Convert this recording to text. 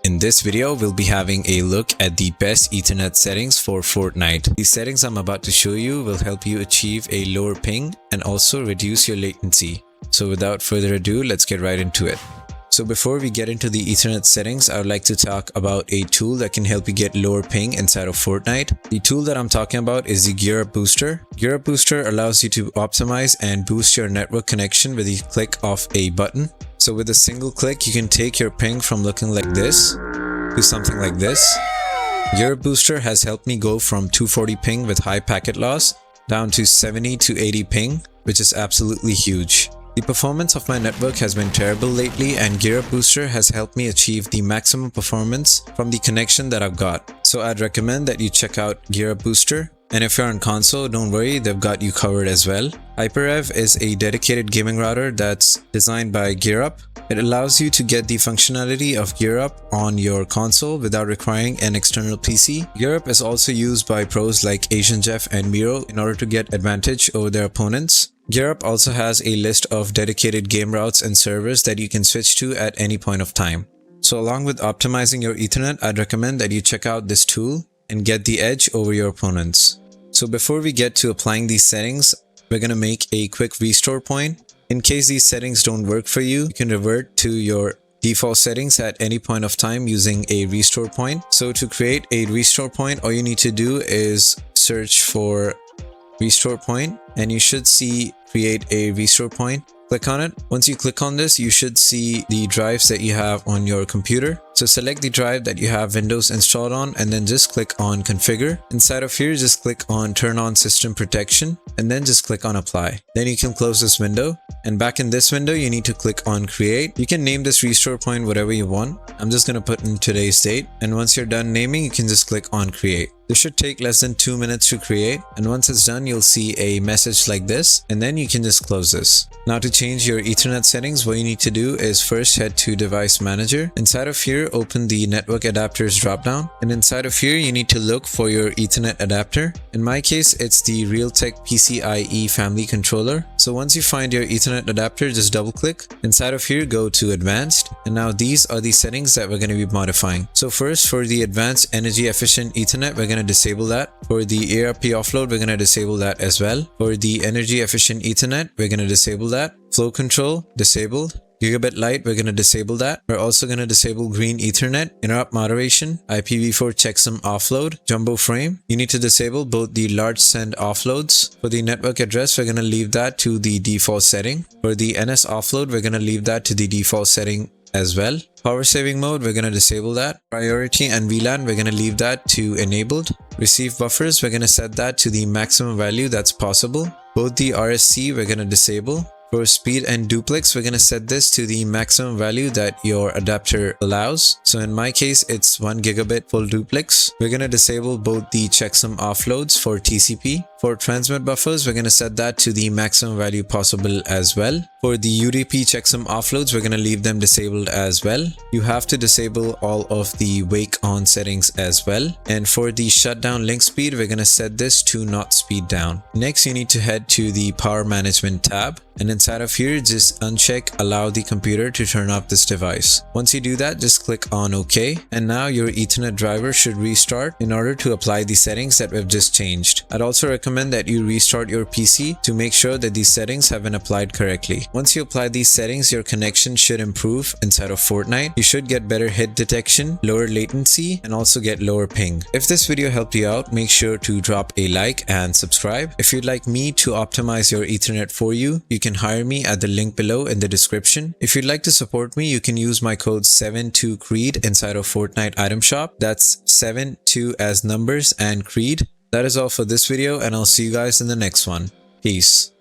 In this video, we'll be having a look at the best Ethernet settings for Fortnite. These settings I'm about to show you will help you achieve a lower ping and also reduce your latency. So without further ado, let's get right into it. So before we get into the Ethernet settings, I would like to talk about a tool that can help you get lower ping inside of Fortnite. The tool that I'm talking about is the Gear Up Booster. Gear Up Booster allows you to optimize and boost your network connection with the click of a button. So with a single click, you can take your ping from looking like this to something like this. Gear Up Booster has helped me go from 240 ping with high packet loss down to 70 to 80 ping, which is absolutely huge. The performance of my network has been terrible lately, and Gear Up Booster has helped me achieve the maximum performance from the connection that I've got. So I'd recommend that you check out Gear Up Booster. And if you're on console, don't worry, they've got you covered as well. HyperRev is a dedicated gaming router that's designed by Gear Up. It allows you to get the functionality of Gear Up on your console without requiring an external PC. Gear Up is also used by pros like Asian Jeff and Miro in order to get advantage over their opponents. Gear Up also has a list of dedicated game routes and servers that you can switch to at any point of time. So along with optimizing your Ethernet, I'd recommend that you check out this tool and get the edge over your opponents. So before we get to applying these settings, we're going to make a quick restore point. In case these settings don't work for you, you can revert to your default settings at any point of time using a restore point. So to create a restore point, all you need to do is search for restore point and you should see create a restore point. Click on it. Once you click on this, you should see the drives that you have on your computer. So select the drive that you have Windows installed on and then just click on configure. Inside of here, just click on turn on system protection and then just click on apply. Then you can close this window, and back in this window, you need to click on create. You can name this restore point whatever you want. I'm just going to put in today's date, and once you're done naming, you can just click on create. This should take less than 2 minutes to create, and once it's done, you'll see a message like this, and then you can just close this. Now to change your Ethernet settings, what you need to do is first head to device manager. Inside of here, open the network adapters dropdown, and inside of here, you need to look for your Ethernet adapter. In my case, it's the Realtek PCIe family controller. So once you find your Ethernet adapter, just double click. Inside of here, go to advanced, and now these are the settings that we're going to be modifying. So first, for the advanced energy efficient Ethernet, we're going to disable that. For the ARP offload, we're going to disable that as well. For the energy efficient Ethernet, we're going to disable that. Flow control, disabled. Gigabit light, we're going to disable that. We're also going to disable green Ethernet, interrupt moderation, IPv4 checksum offload, jumbo frame. You need to disable both the large send offloads. For the network address, we're going to leave that to the default setting. For the NS offload, we're going to leave that to the default setting as well. Power saving mode, we're going to disable that. Priority and VLAN, we're going to leave that to enabled. Receive buffers, we're going to set that to the maximum value that's possible. Both the RSC, we're going to disable. For speed and duplex, we're going to set this to the maximum value that your adapter allows. So in my case, it's 1 gigabit full duplex. We're going to disable both the checksum offloads for TCP. For transmit buffers, we're going to set that to the maximum value possible as well. For the UDP checksum offloads, we're going to leave them disabled as well. You have to disable all of the wake on settings as well. And for the shutdown link speed, we're going to set this to not speed down. Next, you need to head to the power management tab. And inside of here, just uncheck allow the computer to turn off this device. Once you do that, just click on OK. And now your Ethernet driver should restart in order to apply the settings that we've just changed. I'd also recommend that you restart your PC to make sure that these settings have been applied correctly. Once you apply these settings, your connection should improve inside of Fortnite. You should get better hit detection, lower latency, and also get lower ping. If this video helped you out, make sure to drop a like and subscribe. If you'd like me to optimize your Ethernet for you, you can hire me at the link below in the description. If you'd like to support me, you can use my code 72CREED inside of Fortnite item shop. That's 72 as numbers and Creed. That is all for this video, and I'll see you guys in the next one. Peace.